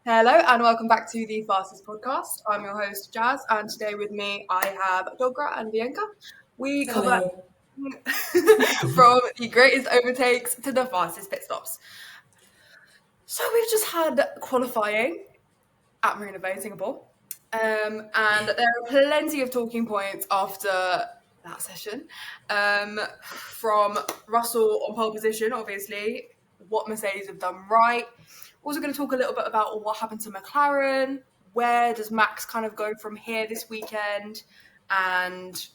Hello and welcome back to the Fastest Podcast. I'm your host Jazz, and today with me I have Dogra and Bianca. We cover Hello. from the greatest overtakes to the fastest pit stops. So we've just had qualifying at Marina Bay, Singapore, and there are plenty of talking points after that session. From Russell on pole position, obviously, what Mercedes have done right. Also going to talk a little bit about what happened to McLaren, where does Max kind of go from here this weekend, and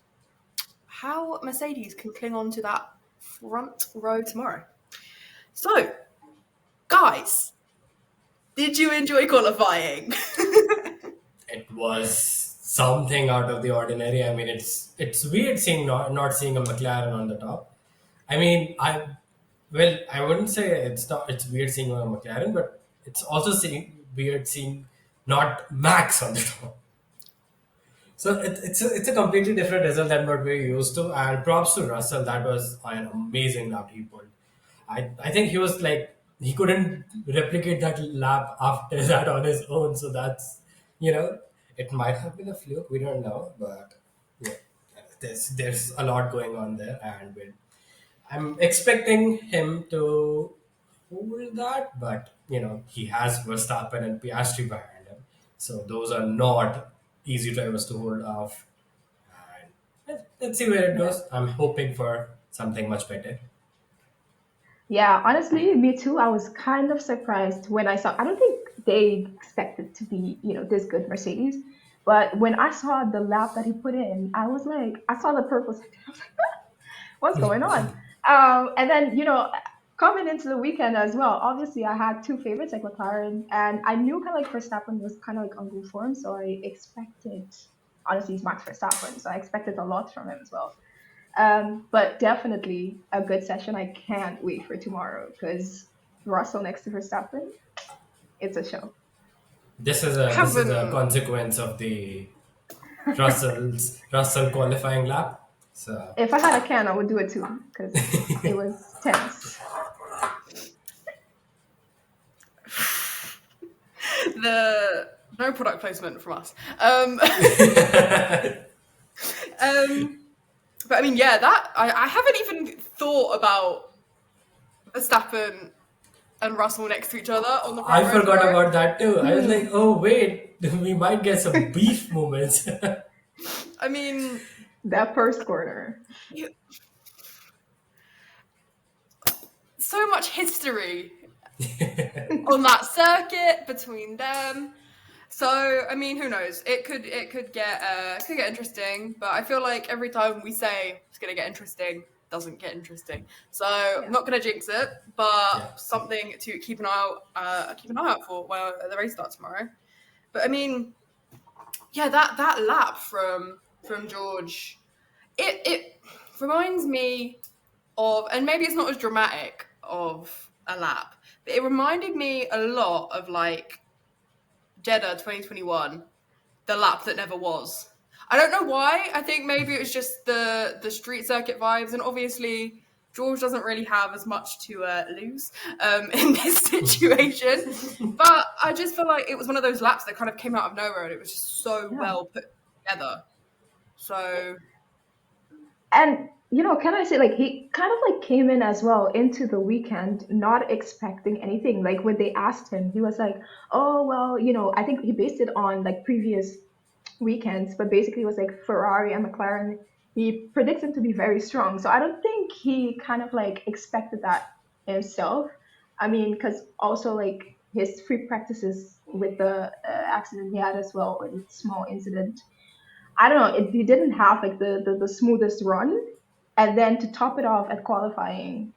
how Mercedes can cling on to that front row tomorrow. So, guys, did you enjoy qualifying? It was something out of the ordinary. I mean, it's weird seeing not seeing a McLaren on the top. I mean, I wouldn't say it's weird seeing a McLaren, but it's also weird seeing not Max on the top. So it's a completely different result than what we're used to. And props to Russell, that was an amazing lap he pulled. I think he was like he couldn't replicate that lap after that on his own. So that's it might have been a fluke. We don't know, but yeah, there's a lot going on there, and I'm expecting him to hold that, but he has Verstappen and Piastri behind him, so those are not easy drivers to hold off. And let's see where it goes. I'm hoping for something much better. Yeah, honestly, me too. I was kind of surprised when I saw. I don't think they expected to be, this good Mercedes. But when I saw the lap that he put in, I was like, I saw the purple section. I was like, what's going on? And then, coming into the weekend as well, obviously I had two favorites like McLaren, and I knew kind of like Verstappen was kind of like on good form, so I expected, honestly, he's Max Verstappen, so I expected a lot from him as well. But definitely a good session. I can't wait for tomorrow because Russell next to Verstappen, it's a show. This is a consequence of the Russell qualifying lap. So If I had a can, I would do it too because it was tense. The no product placement from us. But I mean, yeah, that I haven't even thought about Verstappen and Russell next to each other on the front I row forgot tomorrow. about that too. I was like, oh wait, we might get some beef moments. I mean, That first corner. so much history on that circuit between them. So I mean, who knows? It could get interesting. But I feel like every time we say it's gonna get interesting, it doesn't get interesting. So I'm not gonna jinx it, but Yeah. something to keep an eye out for when the race starts tomorrow. But I mean, yeah, that lap from George, it reminds me of, and maybe it's not as dramatic of a lap, but it reminded me a lot of like Jeddah 2021, the lap that never was. I don't know why. I think maybe it was just the street circuit vibes, and obviously George doesn't really have as much to lose in this situation. But I just feel like it was one of those laps that kind of came out of nowhere, and it was just so well put together. So, And can I say like he kind of like came in as well into the weekend not expecting anything. Like when they asked him, he was like, "Oh well, I think he based it on like previous weekends, but basically it was like Ferrari and McLaren. He predicts them to be very strong. So I don't think he kind of like expected that himself. I mean, because also like his free practices with the accident he had as well, or the small incident. I don't know. He didn't have like the smoothest run, and then to top it off at qualifying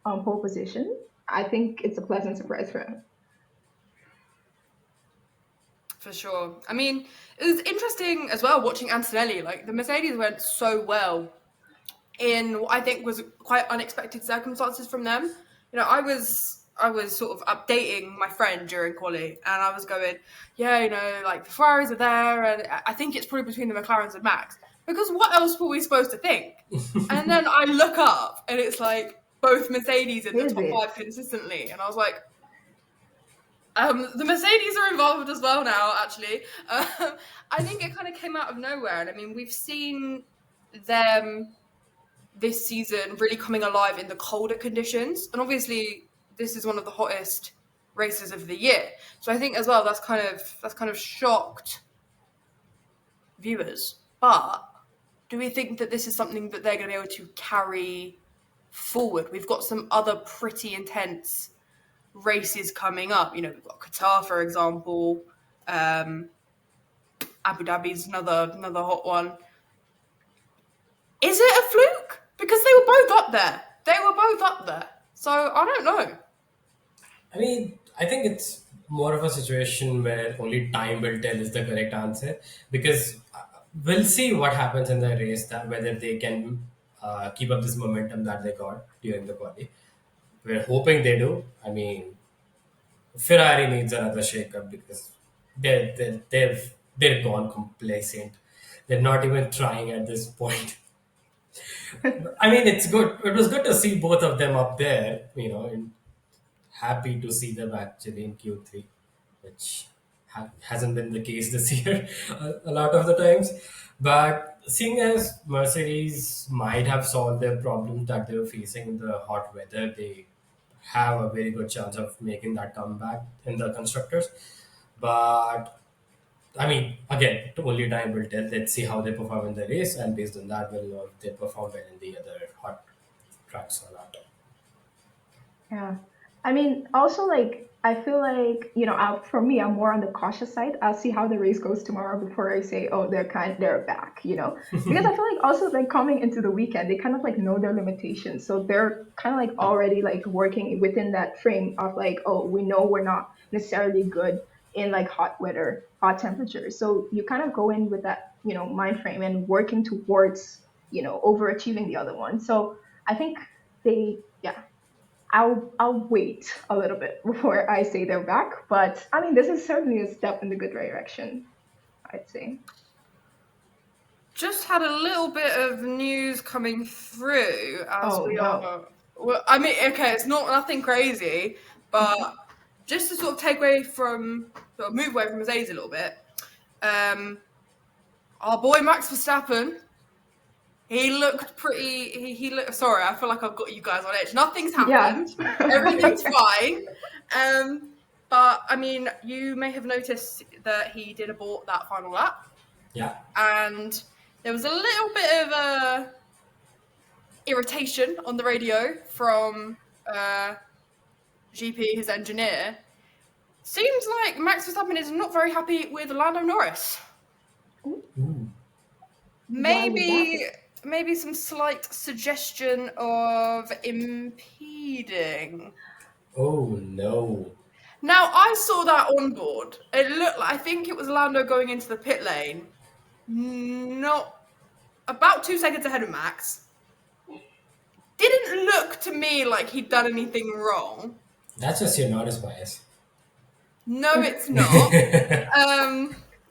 on pole position, I think it's a pleasant surprise for him. for sure. I mean, it was interesting as well watching Antonelli. Like the Mercedes went so well in what I think was quite unexpected circumstances from them. I was sort of updating my friend during quali, and I was going, yeah, like the Ferraris are there, and I think it's probably between the McLarens and Max. Because what else were we supposed to think? And then I look up, and it's like both Mercedes in the Is top it? five consistently, and I was like, The Mercedes are involved as well now, actually. I think it kind of came out of nowhere. And I mean, we've seen them this season really coming alive in the colder conditions. And obviously, this is one of the hottest races of the year. So I think as well, that's kind of shocked viewers. But do we think that this is something that they're going to be able to carry forward? We've got some other pretty intense races coming up. You know, we've got Qatar, for example. Abu Dhabi's another hot one. Is it a fluke? Because they were both up there. So I don't know. I mean, I think it's more of a situation where only time will tell is the correct answer, because we'll see what happens in the race, that whether they can keep up this momentum that they got during the quali. We're hoping they do. I mean, Ferrari needs another shake-up because they're gone complacent. They're not even trying at this point. I mean, it's good. It was good to see both of them up there, and happy to see them actually in Q3, which hasn't been the case this year a lot of the times. But seeing as Mercedes might have solved their problems that they were facing in the hot weather, they have a very good chance of making that comeback in the constructors. But I mean, again, only time will tell. Let's see how they perform in the race, and based on that, we'll know if they perform well in the other hot tracks or not. Yeah. I mean, also, like, I feel like, for me, I'm more on the cautious side. I'll see how the race goes tomorrow before I say, oh, they're back, Because I feel like also, like, coming into the weekend, they kind of, like, know their limitations. So they're kind of, like, already, like, working within that frame of, like, oh, we know we're not necessarily good in, like, hot weather, hot temperatures. So you kind of go in with that, mind frame and working towards, overachieving the other one. So I think yeah, I'll wait a little bit before I say they're back. But I mean, this is certainly a step in the good direction, I'd say. Just had a little bit of news coming through as Oh we no. are. Well, I mean, okay, it's nothing crazy, but just to sort of move away from Mercedes a little bit. Our boy Max Verstappen, he looked pretty. He looked. Sorry, I feel like I've got you guys on edge. Nothing's happened. Yeah. Everything's fine. But I mean, you may have noticed that he did abort that final lap. Yeah. And there was a little bit of irritation on the radio from GP, his engineer. Seems like Max Verstappen is not very happy with Lando Norris. Ooh. Maybe some slight suggestion of impeding. Oh no. Now, I saw that on board. It looked like, I think it was Lando going into the pit lane. Not about 2 seconds ahead of Max. Didn't look to me like he'd done anything wrong. That's just your notice bias. No, it's not.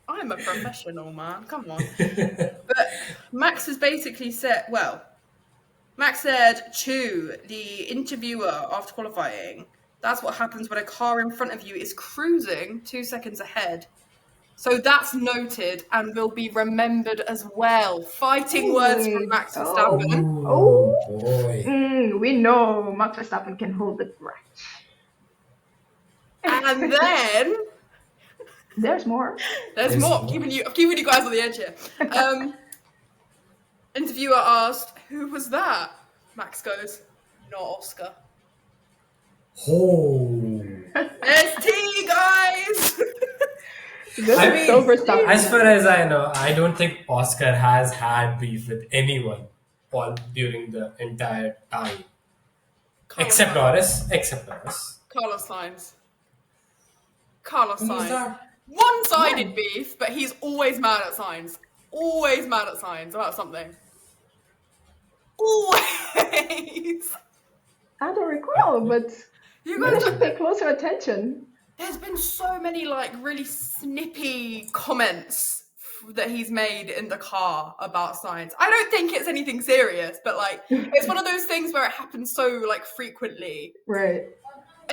I'm a professional, man. Come on. But Max has basically said, Max said to the interviewer after qualifying, that's what happens when a car in front of you is cruising 2 seconds ahead. So that's noted and will be remembered as well. Fighting words from Max Verstappen. Oh boy. We know Max Verstappen can hold the grudge. And then there's more. There's more. I'm keeping you guys on the edge here. Interviewer asked, "Who was that?" Max goes, "Not Oscar." Oh. There's tea, guys. As far as I know, I don't think Oscar has had beef with anyone during the entire time. Except Norris. Carlos Sainz. One-sided beef, but he's always mad at Sainz. Always mad at Sainz about something. Always. I don't recall, but you guys should pay closer attention. There's been so many really snippy comments that he's made in the car about Sainz. I don't think it's anything serious, but it's one of those things where it happens so frequently. Right.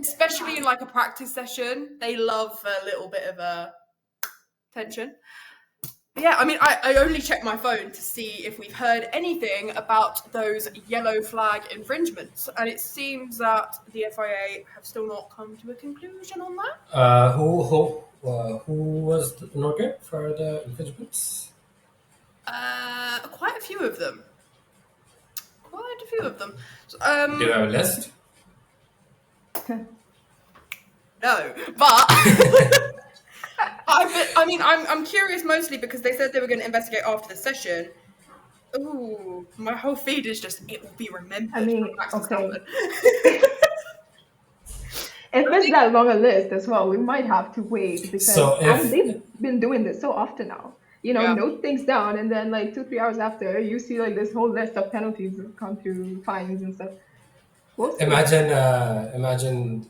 especially in like a practice session, they love a little bit of a tension. But yeah, I mean, I only checked my phone to see if we've heard anything about those yellow flag infringements, and it seems that the FIA have still not come to a conclusion on that. Who was noted for the infringements? Quite a few of them. So, Do you have a list? no, but I'm curious mostly because they said they were going to investigate after the session. Ooh, my whole feed is just, it will be remembered. I mean, from Max okay. Verstappen. If it's that long a list as well, we might have to wait because they've been doing this so often now. Note things down, and then like 2-3 hours after, you see like this whole list of penalties that come through, fines and stuff. We'll see. Imagine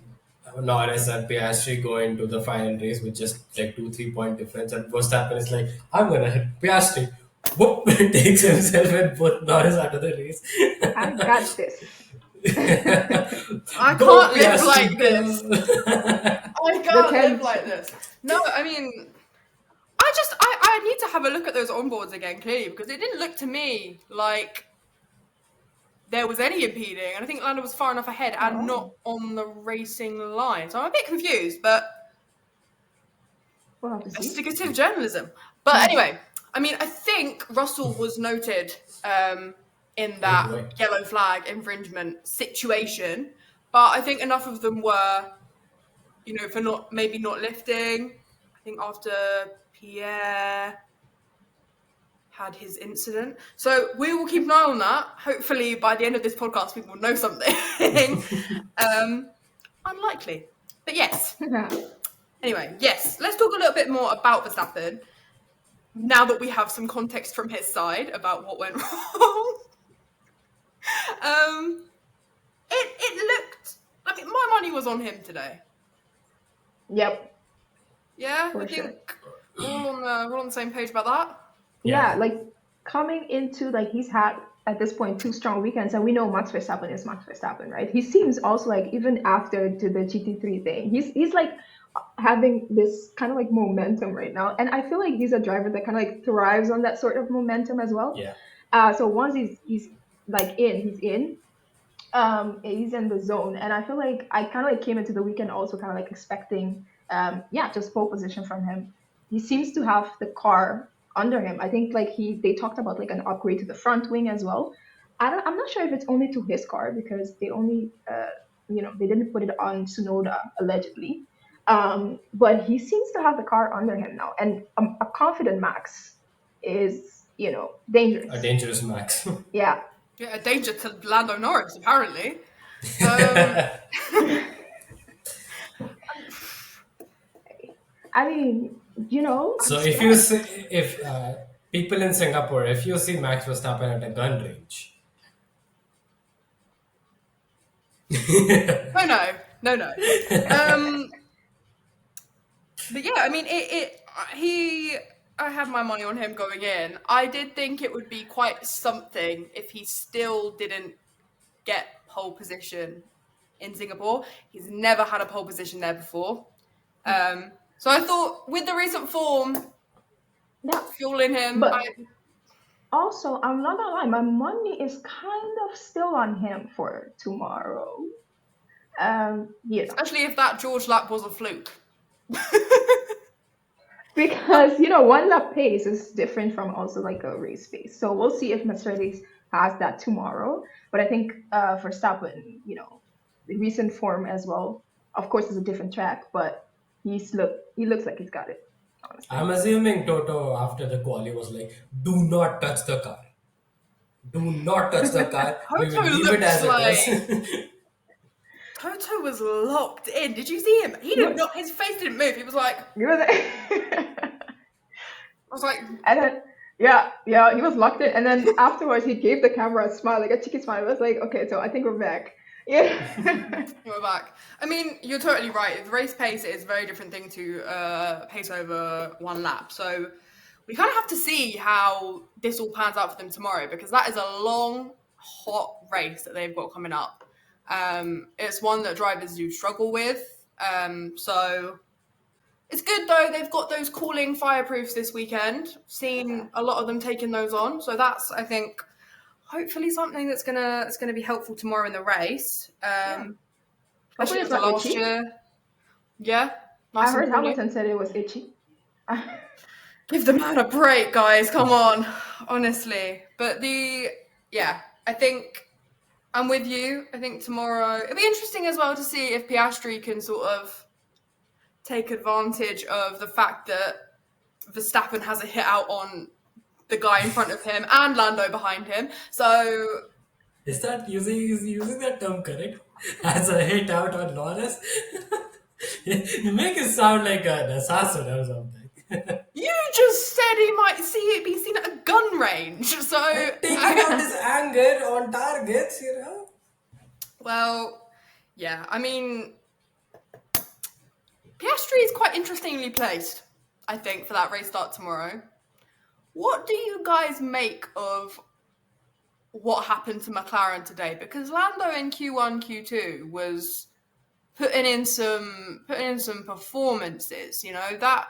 Norris and Piastri going to the final race with just like 2-3 point difference, and Verstappen is like, I'm gonna hit Piastri. Whoop! Takes himself and both Norris out of the race. I got this. I can't live like this. I can't live like this. No, I mean, I need to have a look at those onboards again, clearly, because it didn't look to me like there was any impeding, and I think Lando was far enough ahead and not on the racing line. So I'm a bit confused, but investigative journalism. But anyway, I mean, I think Russell was noted in that yellow flag infringement situation, but I think enough of them were, for not lifting. I think after Pierre had his incident. So we will keep an eye on that. Hopefully by the end of this podcast, people will know something. Unlikely, but yes. Anyway, yes, let's talk a little bit more about Verstappen now that we have some context from his side about what went wrong. It looked, I mean, my money was on him today. Yep. Yeah, I think we're all on the same page about that. Yeah, like coming into like he's had at this point 2 strong weekends, and we know Max Verstappen is Max Verstappen, right? He seems also like even after the GT3 thing, he's like having this kind of like momentum right now, and I feel like he's a driver that kind of like thrives on that sort of momentum as well. Yeah. So once he's like he's in the zone, and I feel like I kind of like came into the weekend also kind of like expecting just pole position from him. He seems to have the car under him. I think like they talked about like an upgrade to the front wing as well. I'm not sure if it's only to his car because they only they didn't put it on Tsunoda allegedly. But he seems to have the car under him now, and a confident Max is dangerous. A dangerous Max. Yeah, a danger to Lando Norris apparently. I mean, So if you see, people in Singapore, if you see Max Verstappen at a gun range. No. But yeah, I mean, I had my money on him going in. I did think it would be quite something if he still didn't get pole position in Singapore. He's never had a pole position there before. So I thought with the recent form, fueling him. But also, I'm not gonna lie, my money is kind of still on him for tomorrow. Especially if that George lap was a fluke. Because one lap pace is different from also like a race pace. So we'll see if Mercedes has that tomorrow. But I think Verstappen, the recent form as well. Of course, it's a different track, but he looks like he's got it. Honestly. I'm assuming Toto after the quali was like, "Do not touch the car. Do not touch the car. We will leave it as it is." Toto was locked in. Did you see him? His face didn't move. He was like, I was like, and then he was locked in, and then afterwards he gave the camera a smile, like a cheeky smile. I was like, okay, so I think we're back. Yeah. We're back. I mean, you're totally right. The race pace is a very different thing to pace over one lap. So we kind of have to see how this all pans out for them tomorrow, because that is a long, hot race that they've got coming up. It's one that drivers do struggle with. So it's good though. They've got those cooling fireproofs this weekend. Seen a lot of them taking those on. So that's, I think, hopefully something that's gonna be helpful tomorrow in the race. Hopefully Especially it's after not last itchy. year. Yeah. I Nice and heard cooling. Hamilton said it was itchy. Give the man a break, guys. Come on. Honestly. But I think I'm with you. I think tomorrow it'll be interesting as well to see if Piastri can sort of take advantage of the fact that Verstappen has a hit out on the guy in front of him and Lando behind him. So Is using that term correct? As a hit out on Norris? You make it sound like an assassin or something. you just said he might be seen at a gun range. So Taking out his anger on targets, you know? well, yeah. I mean, Piastri is quite interestingly placed, I think, for that race start tomorrow. What do you guys make of what happened to McLaren today? Because Lando in Q1, Q2 was putting in some performances. You know, that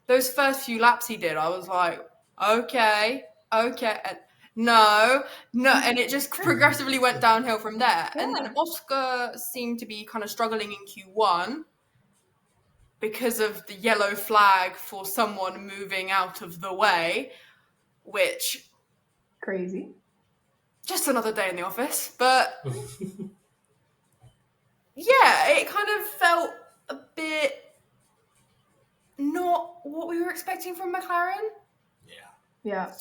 those first few laps he did, I was like, okay, and no, and it just progressively went downhill from there. Yeah. And then Oscar seemed to be kind of struggling in Q1 because of the yellow flag for someone moving out of the way, which Crazy. just another day in the office. But yeah, it kind of felt a bit not what we were expecting from McLaren. Yeah.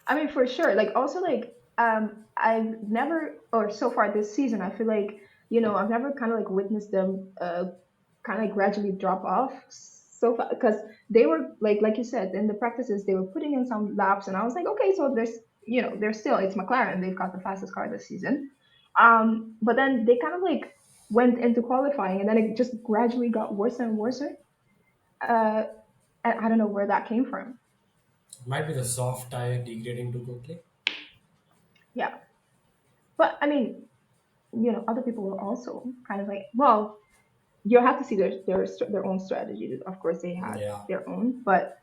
I mean, for sure. Like, also, like, I've never, or so far this season, I feel like, I've never kind of like witnessed them kind of like gradually drop off so far, because they were like you said, in the practices, they were putting in some laps, and I was like, okay, so it's McLaren, they've got the fastest car this season. But then they kind of like went into qualifying, and then it just gradually got worse and worse. And I don't know where that came from. Might be the soft tire degrading too quickly. Yeah. But I mean, other people were also kind of like, well, you have to see their own strategies. Of course, they had their own, but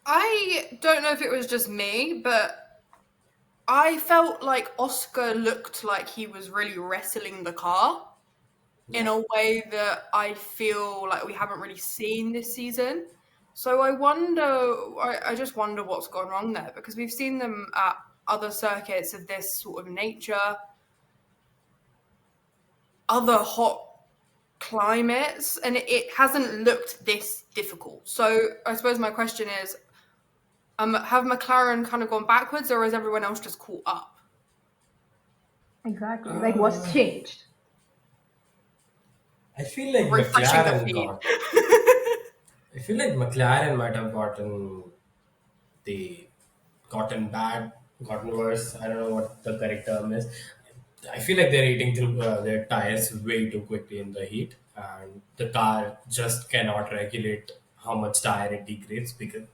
I don't know if it was just me, but I felt like Oscar looked like he was really wrestling the car in a way that I feel like we haven't really seen this season. So I just wonder what's gone wrong there, because we've seen them at other circuits of this sort of nature, other hot climates, and it hasn't looked this difficult. So I suppose my question is, have McLaren kind of gone backwards, or has everyone else just caught up? Exactly. Like, what's changed? I feel like Refreshing the McLaren feed. I feel like McLaren might have gotten worse. I don't know what the correct term is. I feel like they're eating through their tires way too quickly in the heat, and the car just cannot regulate how much tire it degrades. Because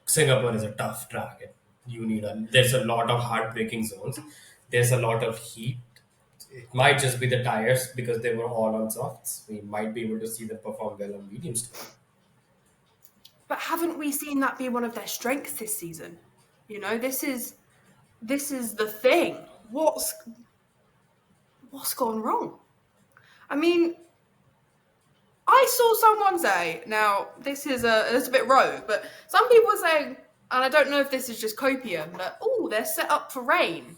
Singapore is a tough track. There's a lot of hard braking zones. There's a lot of heat. It might just be the tires because they were all on softs. We might be able to see them perform well on mediums too. But haven't we seen that be one of their strengths this season? This is the thing. What's gone wrong? I mean, I saw someone say, now this is a bit rogue, but some people were saying, and I don't know if this is just copium, that they're set up for rain.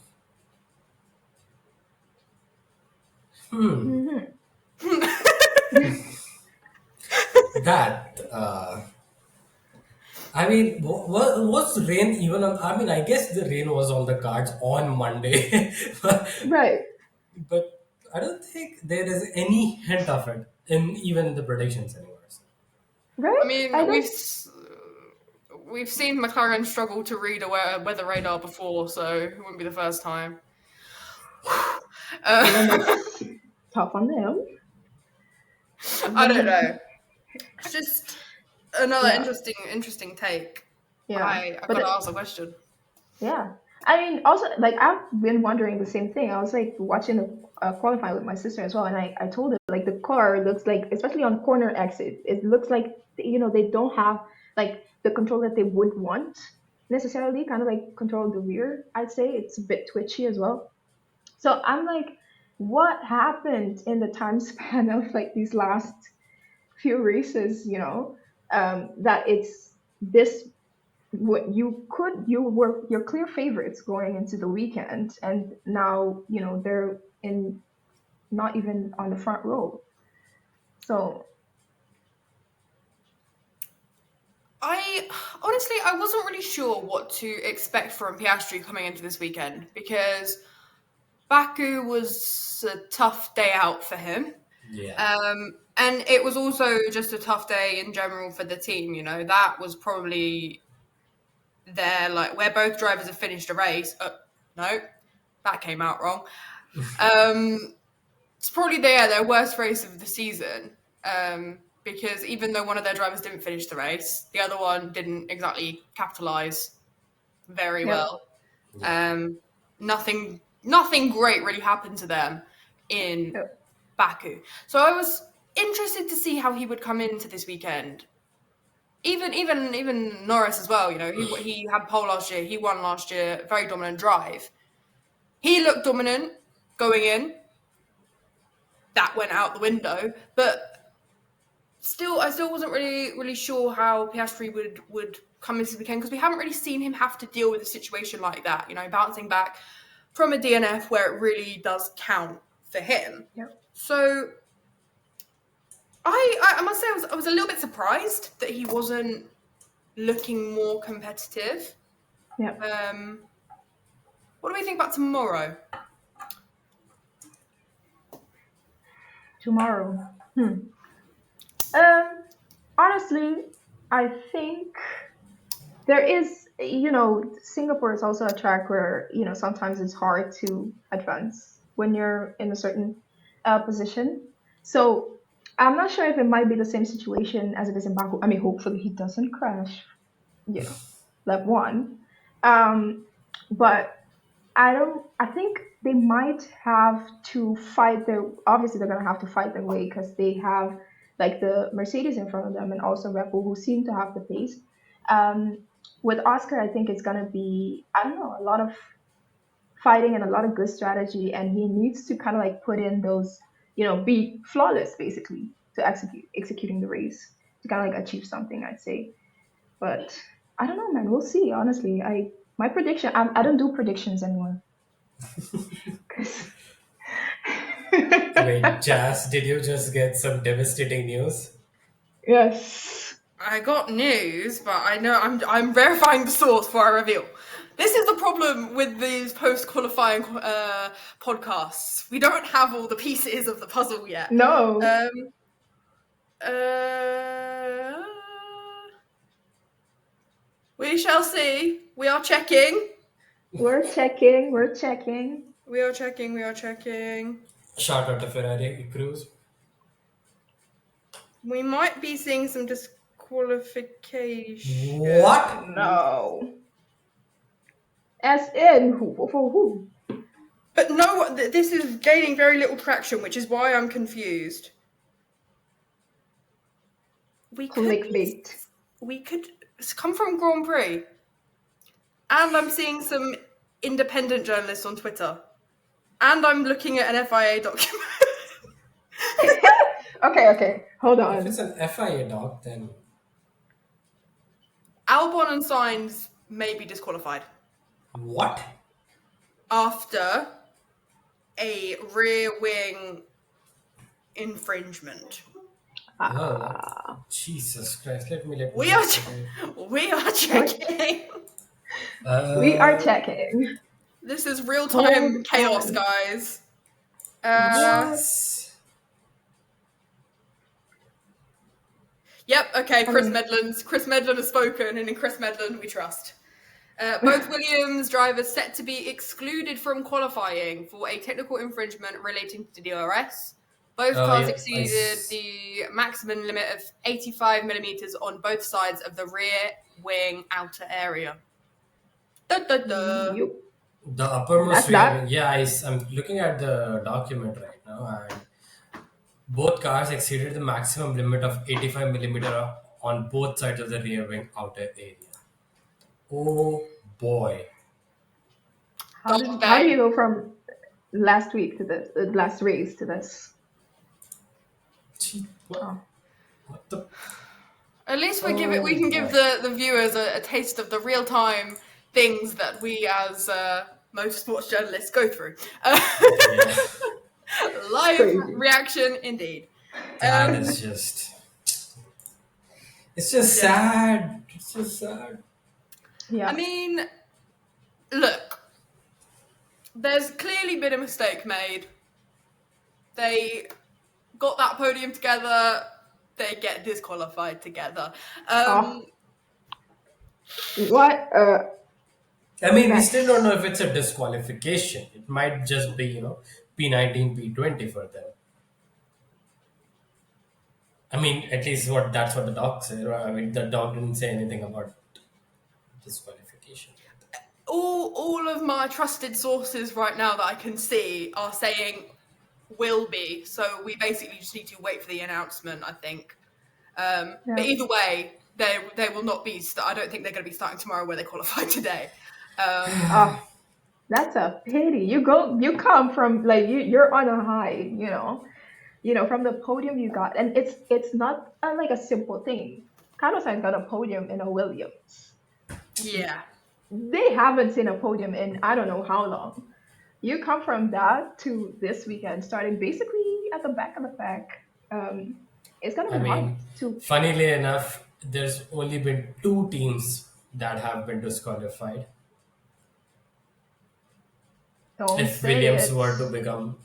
That was rain even on? I guess the rain was on the cards on Monday, Right. but I don't think there is any hint of it in even the predictions anymore. Right. I mean, we've seen McLaren struggle to read a weather radar before, so it wouldn't be the first time. Tough on them. I don't know. It's just another interesting take. Yeah. I gotta ask a question. Yeah. I mean, also, like, I've been wondering the same thing. I was like watching the qualifying with my sister as well, and I told her like the car looks like, especially on corner exit, it looks like they don't have like the control that they would want necessarily, kind of like control the rear. I'd say it's a bit twitchy as well. So I'm like, what happened in the time span of like these last few races? That it's this what you're clear favorites going into the weekend, and now they're in not even on the front row. So I honestly, I wasn't really sure what to expect from Piastri coming into this weekend because Baku was a tough day out for him. Yeah. And it was also just a tough day in general for the team. That was probably where both drivers have finished a race. No, that came out wrong. It's probably their worst race of the season. Because even though one of their drivers didn't finish the race, the other one didn't exactly capitalize very yeah. well. Nothing great really happened to them in Yeah. Baku. So I was interested to see how he would come into this weekend. Even Norris as well. He had pole last year. He won last year. Very dominant drive. He looked dominant going in. That went out the window, but I still wasn't really sure how Piastri would come into the weekend because we haven't really seen him have to deal with a situation like that. Bouncing back from a DNF where it really does count for him. Yeah. So I must say I was a little bit surprised that he wasn't looking more competitive. Yeah. What do we think about tomorrow? Tomorrow. Honestly, I think there is, Singapore is also a track where, sometimes it's hard to advance when you're in a certain position. So I'm not sure if it might be the same situation as it is in Baku. I mean, hopefully he doesn't crash, lap one. But I think they might have to fight obviously they're going to have to fight their way because they have like the Mercedes in front of them and also Red Bull who seem to have the pace. With Oscar, I think it's going to be, I don't know, a lot of fighting and a lot of good strategy. And he needs to kind of like put in those, be flawless basically to executing the race to kind of like achieve something, I'd say. But I don't know, man. We'll see. Honestly, my prediction. I don't do predictions anymore. Wait, Jazz, did you just get some devastating news? Yes. I got news, but I know I'm verifying the source before I reveal. This is the problem with these post-qualifying podcasts. We don't have all the pieces of the puzzle yet. No. We shall see. We are checking. We're checking. We're checking. We are checking. We are checking. Shout out to Ferrari Cruz. We might be seeing some disqualification. What? No. As in who? For who? But no, this is gaining very little traction, which is why I'm confused. We could come from Grand Prix. And I'm seeing some independent journalists on Twitter. And I'm looking at an FIA document. Okay. Hold on. If it's an FIA doc, then Albon and Sainz may be disqualified. what? After a rear wing infringement. Oh, Jesus Christ! Let me. We are checking. We are checking. This is real-time chaos, guys. Yes. Yep. Okay. Chris Medland has spoken, and in Chris Medland we trust. Both Williams drivers set to be excluded from qualifying for a technical infringement relating to DRS. Both cars exceeded the maximum limit of 85 millimeters on both sides of the rear wing outer area. Da, da, da. The uppermost That's rear wing. that. Yeah, I'm looking at the document right now, and both cars exceeded the maximum limit of 85 millimeter on both sides of the rear wing outer area. Oh boy. Dog How do you day. go from last week to this last race to this? Gee, What, Oh, what the? At least we Oh can give boy. the viewers a taste of the real time things that we as motorsports journalists go through. Yeah, Live crazy. reaction, indeed. that Um, is just. It's just yeah. sad. It's just sad. I Yeah. mean, look, there's clearly been a mistake made. They got that podium together. They get disqualified together. Oh, what? I mean, we still don't That's know if it's a disqualification. It might just be, P19, P20 for them. I mean, at least that's what the doc said. Right? I mean, the doc didn't say anything about disqualification. All of my trusted sources right now that I can see are saying will be. So we basically just need to wait for the announcement, I think. But yeah. either way, they will not be. I don't think they're going to be starting tomorrow where they qualified today. Oh, that's a pity. You come from like you're on a high, from the podium you got, and it's not like a simple thing. Carlos Sainz got a podium in a Williams. Yeah. They haven't seen a podium in I don't know how long. You come from that to this weekend, starting basically at the back of the pack. Um, it's gonna I be hard mean, to. funnily enough, there's only been two teams that have been disqualified. Don't If say Williams it. were to become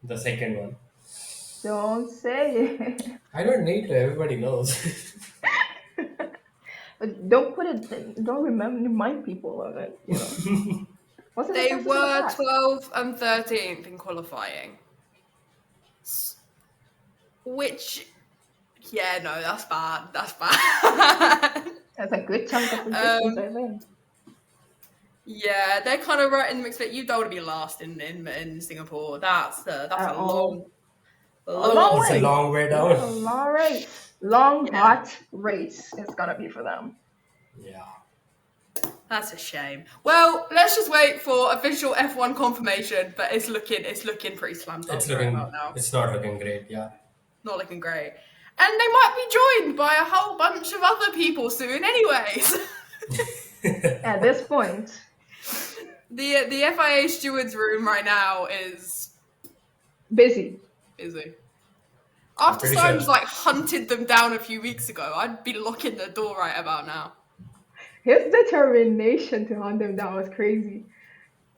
the second one, Don't say it. I don't need to. Everybody knows. But don't put it. Don't remind people of it. Wasn't it They practice in the were past? 12th and 13th in qualifying. Which, yeah, no, that's bad. That's bad. That's a good chunk of positions, um, I think. yeah, they're kind of right in the mix. But you don't want to be last in Singapore. That's At a all. A long long It's a way. way. long way It's down. a long race. Long, Yeah, hot race it's gonna be for them. Yeah. that's a shame. Well, let's just wait for official F1 confirmation. But it's looking pretty slam dunk right about now. It's not looking great. Yeah. Not looking great. And they might be joined by a whole bunch of other people soon, anyways. At this point, The FIA stewards room right now is busy. busy. I'm After pretty Simons sure. hunted them down a few weeks ago, I'd be locking the door right about now. His determination to hunt them down was crazy.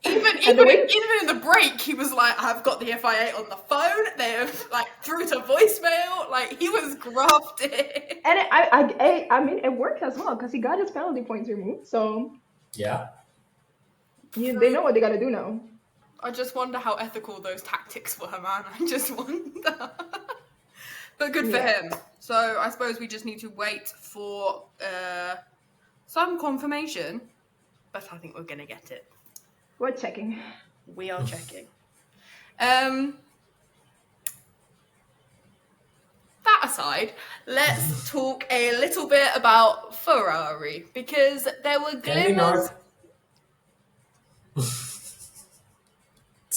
Even And the even way even in the break, he was like, "I've got the FIA on the phone." They're like through to voicemail. Like he was grafted. and I mean it worked as well because he got his penalty points removed. So Yeah. they know what they gotta do now. I just wonder how ethical those tactics were, man. I just wonder. But good for Yeah. him. So I suppose we just need to wait for some confirmation. But I think we're gonna get it. We're checking. We are checking. That aside, let's talk a little bit about Ferrari because there were Can we glimmers. not? It's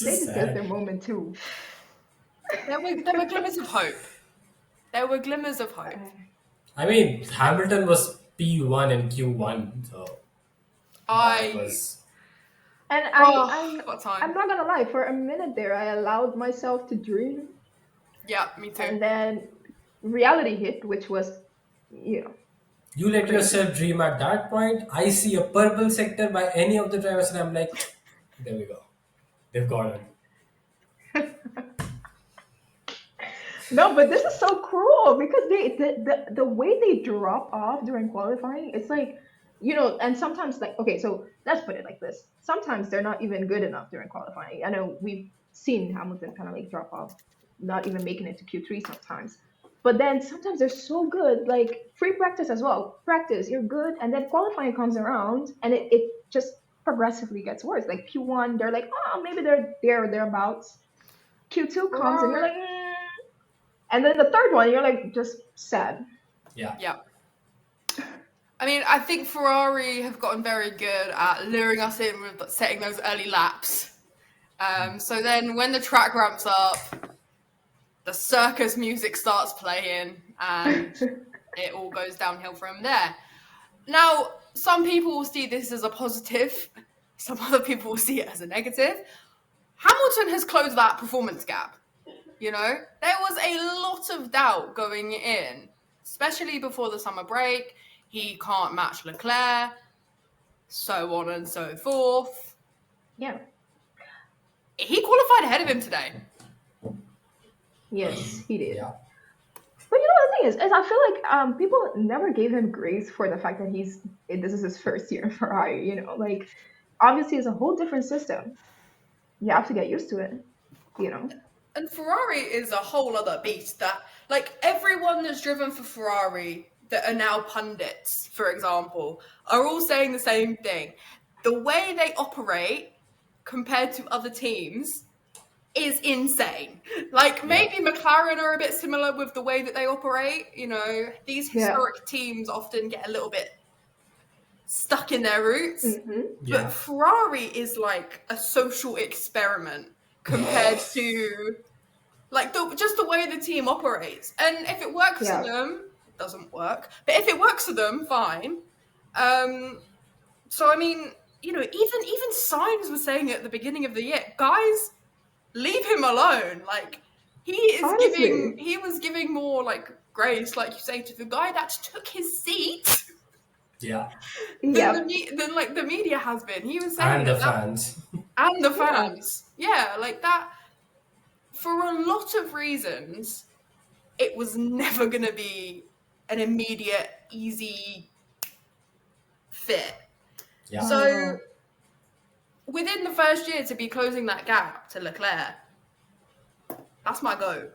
They just deserve their sad. moment too. There were glimmers of hope. There were glimmers of hope. I mean, Hamilton was P1 and Q1, so that was. And What I'm time? not gonna lie, for a minute there I allowed myself to dream, Yeah, me too. and then reality hit, which was, you know, You let yourself dream at that point. I see a purple sector by any of the drivers, and I'm like, there we go. They've got it. no, but this is so cruel because the way they drop off during qualifying, it's like, and sometimes like okay, so let's put it like this. Sometimes they're not even good enough during qualifying. I know we've seen Hamilton kind of like drop off, not even making it to Q3 sometimes. But then sometimes they're so good, like free practice as well. Practice, you're good, and then qualifying comes around and it just progressively gets worse. Like Q1, they're like, oh, maybe they're there or thereabouts. Q2 comes and you're Ferrari. like, and then the third one, you're like just sad. Yeah. Yeah. I mean, I think Ferrari have gotten very good at luring us in with setting those early laps. So then when the track ramps up, the circus music starts playing and it all goes downhill from there. Now, some people will see this as a positive, some other people will see it as a negative. Hamilton has closed that performance gap. You know, there was a lot of doubt going in, especially before the summer break. He can't match Leclerc, so on and so forth. Yeah. He qualified ahead of him today. Yes, he did. Yeah. But you know the thing is I feel like people never gave him grace for the fact that this is his first year in Ferrari. You know, like obviously it's a whole different system. You have to get used to it. You know. And Ferrari is a whole other beast. That, like, everyone that's driven for Ferrari that are now pundits, for example, are all saying the same thing. The way they operate compared to other teams is insane. Like, maybe McLaren are a bit similar with the way that they operate. You know, these historic teams often get a little bit stuck in their roots. Mm-hmm. But Ferrari is like a social experiment compared to like just the way the team operates. And if it works for them, it doesn't work. But if it works for them, fine. So I mean, you know, even Sainz was saying at the beginning of the year, guys, leave him alone. Like he was giving more like grace, like you say, to the guy that took his seat. Yeah. Than like the media has been. He was saying And the fans. And the fans. Yeah, like that. For a lot of reasons, it was never going to be an immediate, easy fit. Yeah. So, within the first year to be closing that gap to Leclerc, that's my go.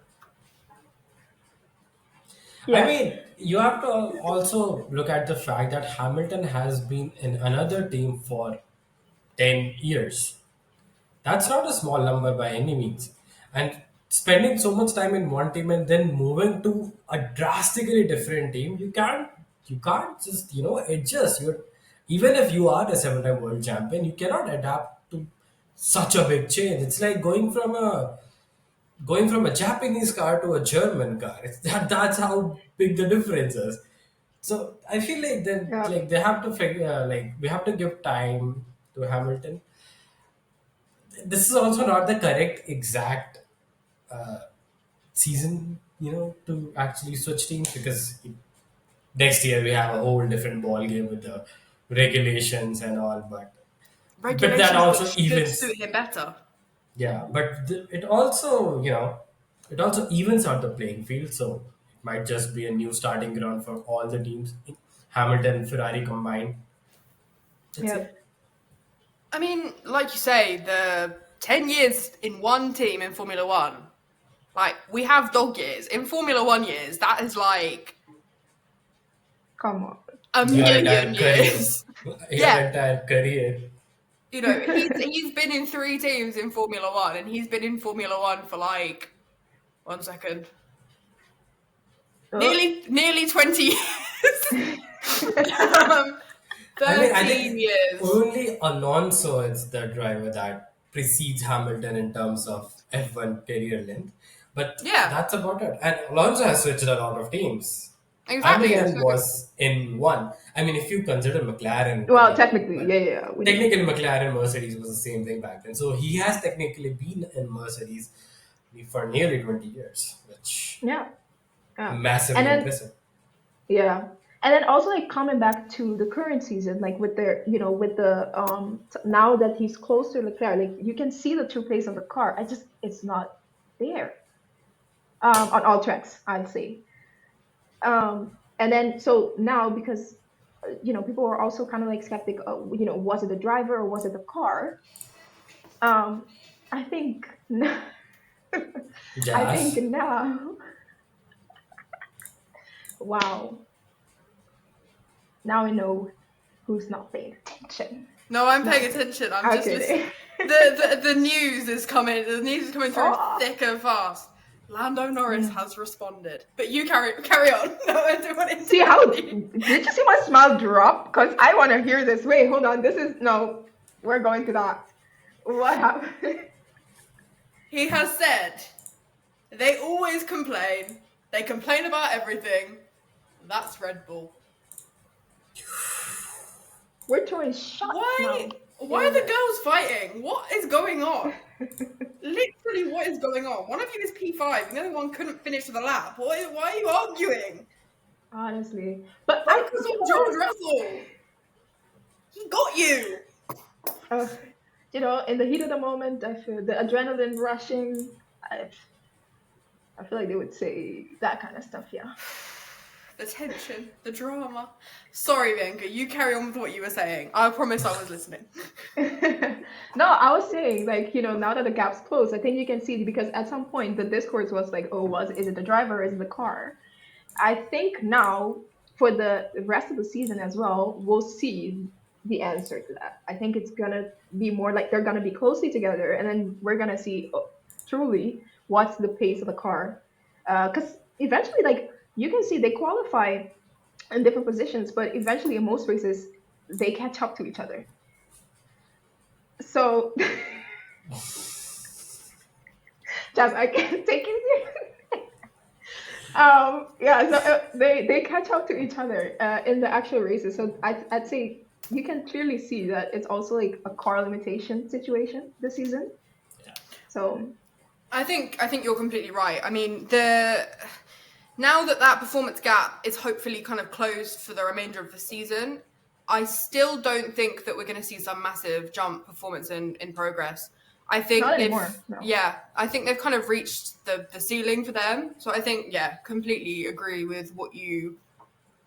I mean, you have to also look at the fact that Hamilton has been in another team for 10 years. That's not a small number by any means. And spending so much time in one team and then moving to a drastically different team, you can't just, adjust. Even if you are a 7-time world champion, you cannot adapt to such a big change. It's like going from a Japanese car to a German car. That's how big the difference is. So I feel like they have to figure we have to give time to Hamilton. This is also not the correct exact season, to actually switch teams, because next year we have a whole different ball game with the regulations and all. But that also should evens. suit him better. Yeah, but it also evens out the playing field, so it might just be a new starting ground for all the teams, Hamilton and Ferrari combined. That's it. I mean, like you say, the 10 years in one team in Formula One, like, we have dog years. In Formula One years, that is like... Come on. A million years. Your entire career. You know, he's been in 3 teams in Formula One, and he's been in Formula One for like 1 second, nearly 20 years. 13 years. Only Alonso is the driver that precedes Hamilton in terms of F1 career length, but that's about it. And Alonso has switched a lot of teams. Exactly. Hamilton was in one. I mean, if you consider McLaren. Well, technically, yeah. Technically, McLaren Mercedes was the same thing back then. So he has technically been in Mercedes for nearly 20 years, which massively impressive. Yeah. And then also like coming back to the current season, like with their, with the now that he's close to Leclerc, like you can see the true pace of the car. It's not there on all tracks, I'd say. And then so now because people were also kind of like skeptic, was it the driver or was it the car? I think I think now. Wow. Now I know who's not paying attention. No, I'm paying attention. I'm just listening. The news is coming. The news is coming through thick and fast. Lando Norris has responded, but you carry on. No, I don't want to. See how? Did you see my smile drop? Because I want to hear this. Wait, hold on. We're going to that. What happened? He has said they always complain. They complain about everything. That's Red Bull. We're throwing shots now. Why are the girls fighting? What is going on? Literally, what is going on? One of you is P5, and the other one couldn't finish the lap. Why are you arguing? Honestly. But because of George Russell. He got you. In the heat of the moment, I feel the adrenaline rushing. I feel like they would say that kind of stuff, yeah. The tension, the drama. Sorry, Bianca, you carry on with what you were saying. I promise I was listening. No, I was saying, now that the gap's closed, I think you can see, because at some point the discourse was like, is it the driver or is it the car? I think now, for the rest of the season as well, we'll see the answer to that. I think it's going to be more like they're going to be closely together, and then we're going to see truly what's the pace of the car. Because eventually, you can see they qualify in different positions, but eventually in most races, they catch up to each other. So, Jazz, I can't take you so they catch up to each other in the actual races. So I'd say you can clearly see that it's also like a car limitation situation this season. Yeah. So, I think you're completely right. I mean, now that performance gap is hopefully kind of closed for the remainder of the season, I still don't think that we're going to see some massive jump performance in progress. I think not anymore. No. Yeah, I think they've kind of reached the ceiling for them. So I think, completely agree with what you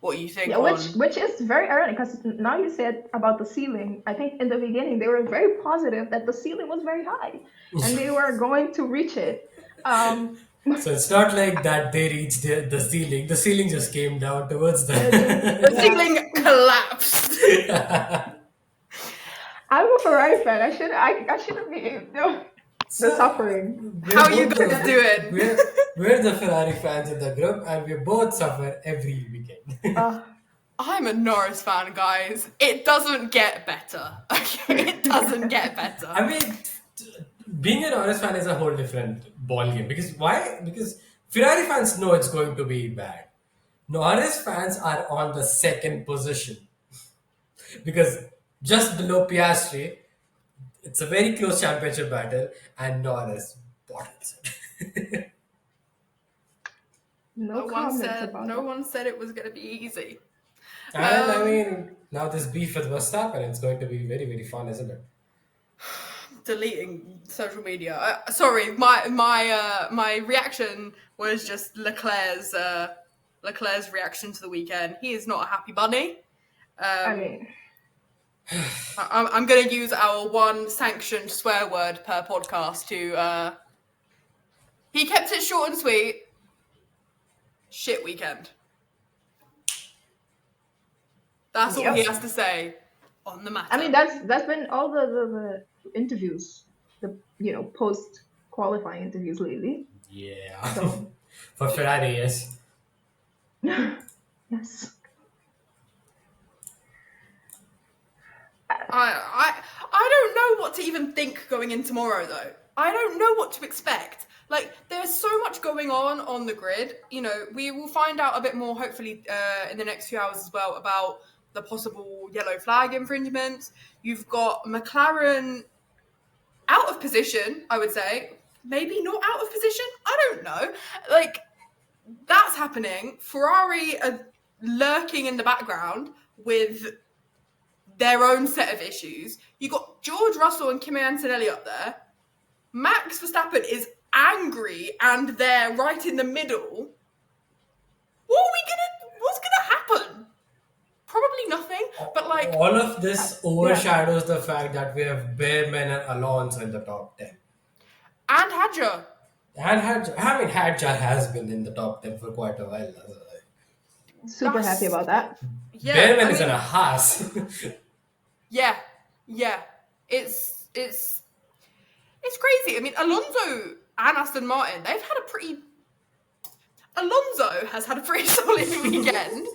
think. Yeah, which is very ironic, because now you said about the ceiling. I think in the beginning they were very positive that the ceiling was very high and they were going to reach it. So it's not like that they reached the ceiling. The ceiling just came down towards them. The ceiling collapsed. I'm a Ferrari fan. I shouldn't be the suffering. How are you guys doing? We're the Ferrari fans in the group, and we both suffer every weekend. I'm a Norris fan, guys. It doesn't get better. Okay, it doesn't get better. I mean, being a Norris fan is a whole different ballgame. Because why? Because Ferrari fans know it's going to be bad. Norris fans are on the second position. Because just below Piastri, it's a very close championship battle, and Norris bottoms it. No one said it was going to be easy. And I mean, now this beef with Verstappen, it's going to be very, very fun, isn't it? Deleting social media. Sorry, my reaction was just Leclerc's reaction to the weekend. He is not a happy bunny. I'm going to use our one sanctioned swear word per podcast to. He kept it short and sweet. Shit weekend. That's all he has to say on the matter. I mean, that's been all the interviews, the post qualifying interviews lately. Yeah. So. For Ferrari, yes. Yes. I don't know what to even think going in tomorrow, though. I don't know what to expect. There's so much going on the grid. We will find out a bit more, hopefully, in the next few hours as well, about the possible yellow flag infringement. You've got McLaren out of position, I would say. Maybe not out of position. I don't know. That's happening. Ferrari are lurking in the background with their own set of issues. You got George Russell and Kimi Antonelli up there. Max Verstappen is angry, and they're right in the middle. What's gonna happen? Probably nothing. But all of this overshadows the fact that we have Bearman and Alonso in the top 10. And Hadjar. Hadjar has been in the top 10 for quite a while. Super happy about that. Yeah, Bearman is in a Haas. Yeah. Yeah, it's crazy. I mean, Alonso and Aston Martin, Alonso has had a pretty solid weekend.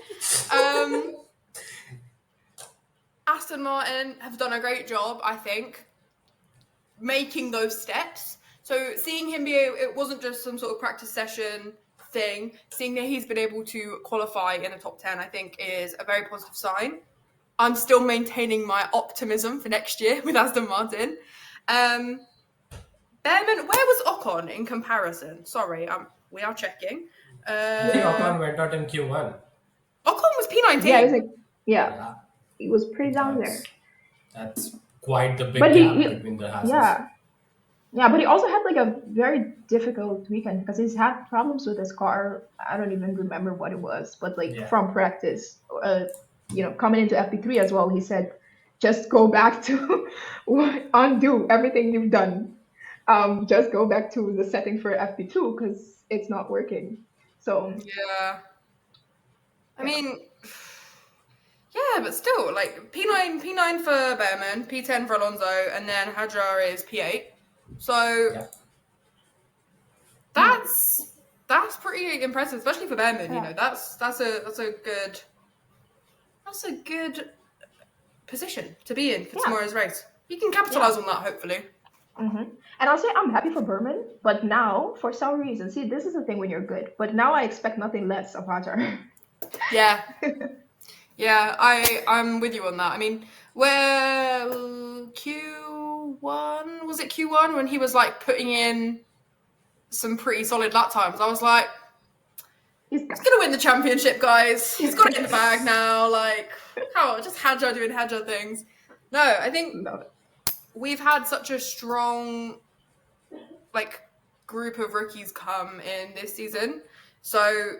Aston Martin have done a great job, I think, making those steps. So seeing him it wasn't just some sort of practice session thing. Seeing that he's been able to qualify in the top 10, I think, is a very positive sign. I'm still maintaining my optimism for next year with Aston Martin. Behrman, where was Ocon in comparison? Sorry, we are checking. I think Ocon went out in Q1. Ocon was P19. Yeah, it was like, he was pretty down there. That's quite the big But gap between the Hasses. Yeah, but he also had like a very difficult weekend because he's had problems with his car. I don't even remember what it was, but from practice, coming into FP3 as well, he said, just go back to undo everything you've done. Just go back to the setting for FP2 because it's not working. So yeah, I mean, yeah, but still, like P9 for Behrman, P10 for Alonso, and then Hadjar is P8. So that's pretty impressive, especially for Behrman. You know, that's a good position to be in for tomorrow's race. He can capitalize on that, hopefully. Mm-hmm. And I'll say I'm happy for Behrman, but now for some reason, see, this is the thing when you're good. But now I expect nothing less of Hadjar. Yeah. Yeah, I'm with you on that. I mean, Q1, was it Q1 when he was like putting in some pretty solid lap times? I was like, he's gonna win the championship, guys. He's got it in the bag now. Like, just Hadjar doing Hadjar things. No, I think we've had such a strong group of rookies come in this season. So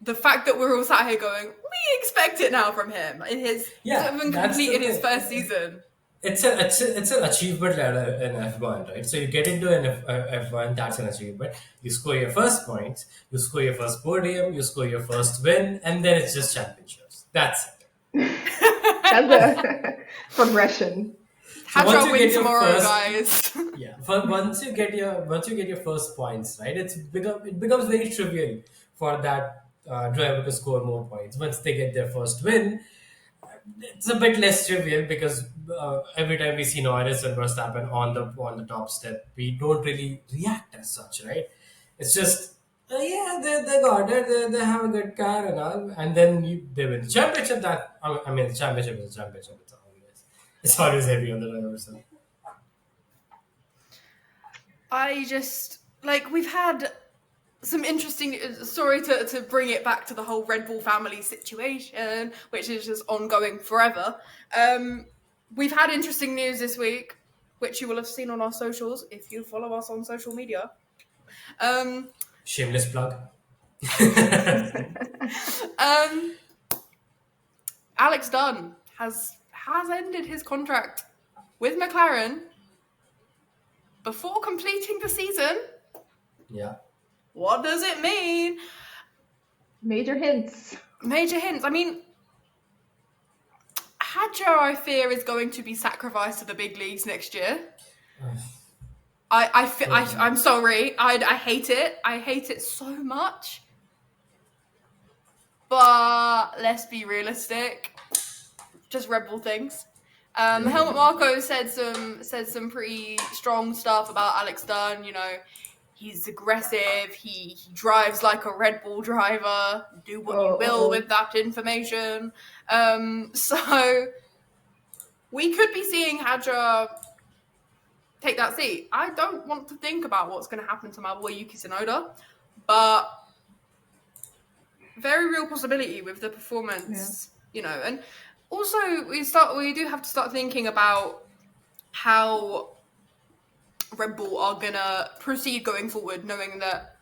the fact that we're all sat here going, we expect it now from him in his even completed his first season. It's an achievement ladder in F1, right? So you get into an F1, that's an achievement. You score your first points, you score your first podium, you score your first win, and then it's just championships. That's it. That's a progression. So once you win tomorrow, guys. Once you get your first points, right? It becomes very trivial for that driver to score more points. Once they get their first win, it's a bit less trivial because every time we see Norris and Verstappen on the top step, we don't really react as such, right? It's just they got it, they have a good car and all, and then they win the championship. The championship is a championship. It's always heavy on the driver. So I just we've had some interesting. Sorry to bring it back to the whole Red Bull family situation, which is just ongoing forever. We've had interesting news this week, which you will have seen on our socials if you follow us on social media. Shameless plug. Alex Dunn has ended his contract with McLaren before completing the season. Yeah. What does it mean? Major hints. I mean, Hadjar, I fear, is going to be sacrificed to the big leagues next year. I'm sorry. I hate it. I hate it so much. But let's be realistic. Just Red Bull things. Helmut Marko said some pretty strong stuff about Alex Dunn. You know, he's aggressive. He drives like a Red Bull driver. Do what you will with that information. So we could be seeing Hadjar take that seat. I don't want to think about what's going to happen to my boy Yuki Tsunoda, but very real possibility with the performance. You know, and also we do have to start thinking about how Red Bull are gonna proceed going forward, knowing that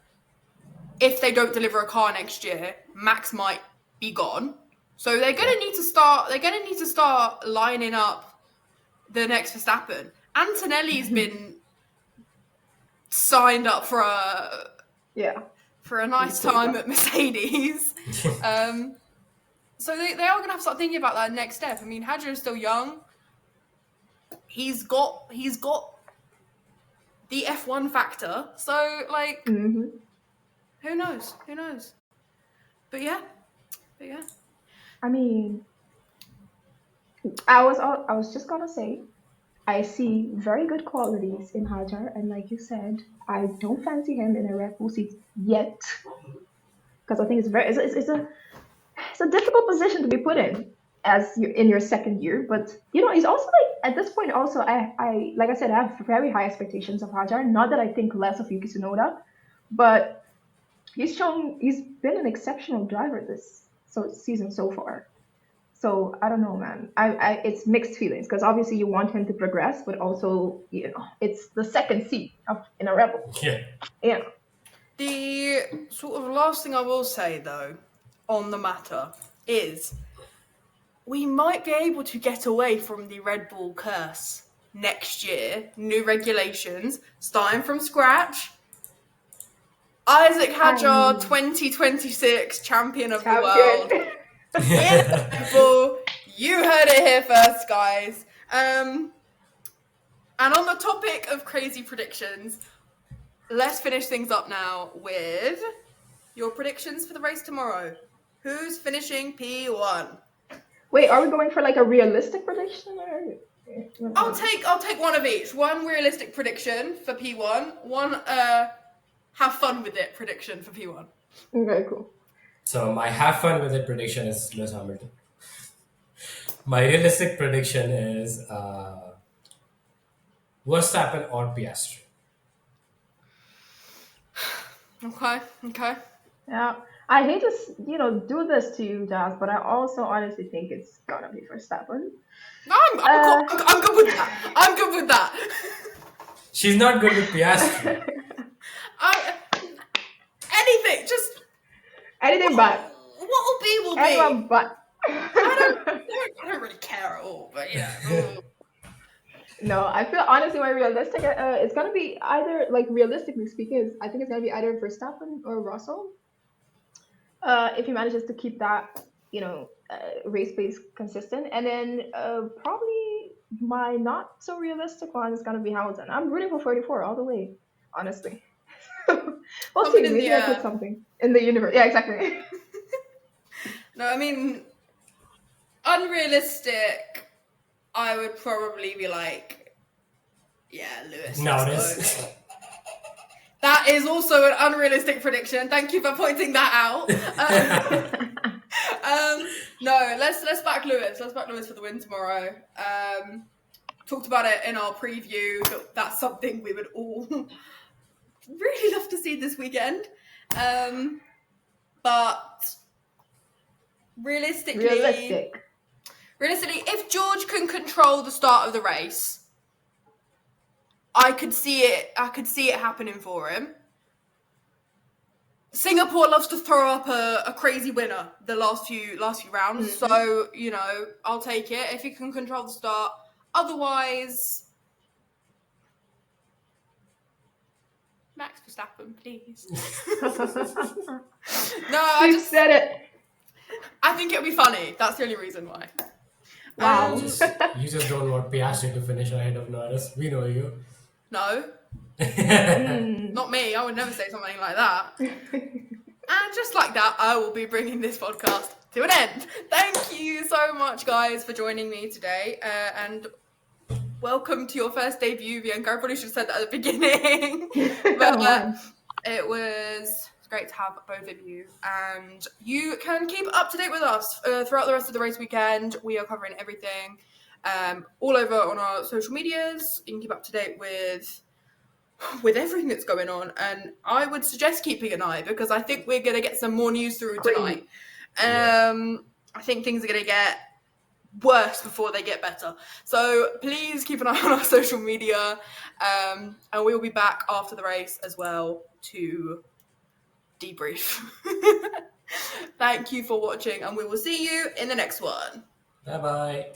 if they don't deliver a car next year, Max might be gone. So they're gonna need to start lining up the next Verstappen. Antonelli's been signed up for a nice time at Mercedes. So they are going to have to start thinking about that next step. I mean, Hadjar is still young. he's got the F1 factor. So like, Mm-hmm. who knows? But yeah. I mean, I was just gonna say, I see very good qualities in Hajar, and like you said, I don't fancy him in a Red Bull seat yet, because I think it's a difficult position to be put in as you in your second year. But he's also like at this point also I like I said, I have very high expectations of Hajar. Not that I think less of Yuki Tsunoda, but he's been an exceptional driver this season so far. So I don't know, man. It's mixed feelings because obviously you want him to progress, but also it's the second seat in a Rebel. Yeah. Yeah. The sort of last thing I will say though on the matter is we might be able to get away from the Red Bull curse next year. New regulations, starting from scratch. Isaac Hadjar, 2026 champion of the world. In Red Bull. You heard it here first, guys. And on the topic of crazy predictions, let's finish things up now with your predictions for the race tomorrow. Who's finishing P1? Wait, are we going for like a realistic prediction or? I'll take one of each. One realistic prediction for P1. One have fun with it prediction for P1. Okay, cool. So my have fun with it prediction is Lewis Hamilton. My realistic prediction is Verstappen or Piastri. Okay. Yeah, I hate to do this to you, Jazz, but I also honestly think it's gonna be Verstappen. I'm good with that. I'm good with that. She's not good with Piastri. Anything but. What will be will be. Anyone but. I don't really care at all, but yeah. No, I feel honestly my realistic it's gonna be either, like, realistically speaking, I think it's gonna be either Verstappen or Russell. If he manages to keep that race pace consistent, and then probably my not so realistic one is gonna be Hamilton. I'm rooting for 44 all the way, honestly. We'll see. Maybe I put something in the universe. Yeah, exactly. No, I mean, unrealistic. I would probably be like, yeah, Lewis. No, that is also an unrealistic prediction. Thank you for pointing that out. No, let's back Lewis. Let's back Lewis for the win tomorrow. Talked about it in our preview. That's something we would all really love to see this weekend. But realistically, if George can control the start of the race, I could see it happening for him. Singapore loves to throw up a crazy winner the last few rounds, so I'll take it if he can control the start. Otherwise, Max Verstappen, please. No, I just said it. I think it'll be funny. That's the only reason why. Wow. You just don't want Piastri to finish ahead of Norris. We know you. No. Not me. I would never say something like that. And just like that, I will be bringing this podcast to an end. Thank you so much, guys, for joining me today. And welcome to your first debut, Bianca. I probably should have said that at the beginning. But it was great to have both of you. And you can keep up to date with us throughout the rest of the race weekend. We are covering everything all over on our social medias. You can keep up to date with everything that's going on, and I would suggest keeping an eye because I think we're going to get some more news through tonight. I think things are going to get worse before they get better. So please keep an eye on our social media, and we will be back after the race as well to debrief. Thank you for watching, and we will see you in the next one. Bye-bye.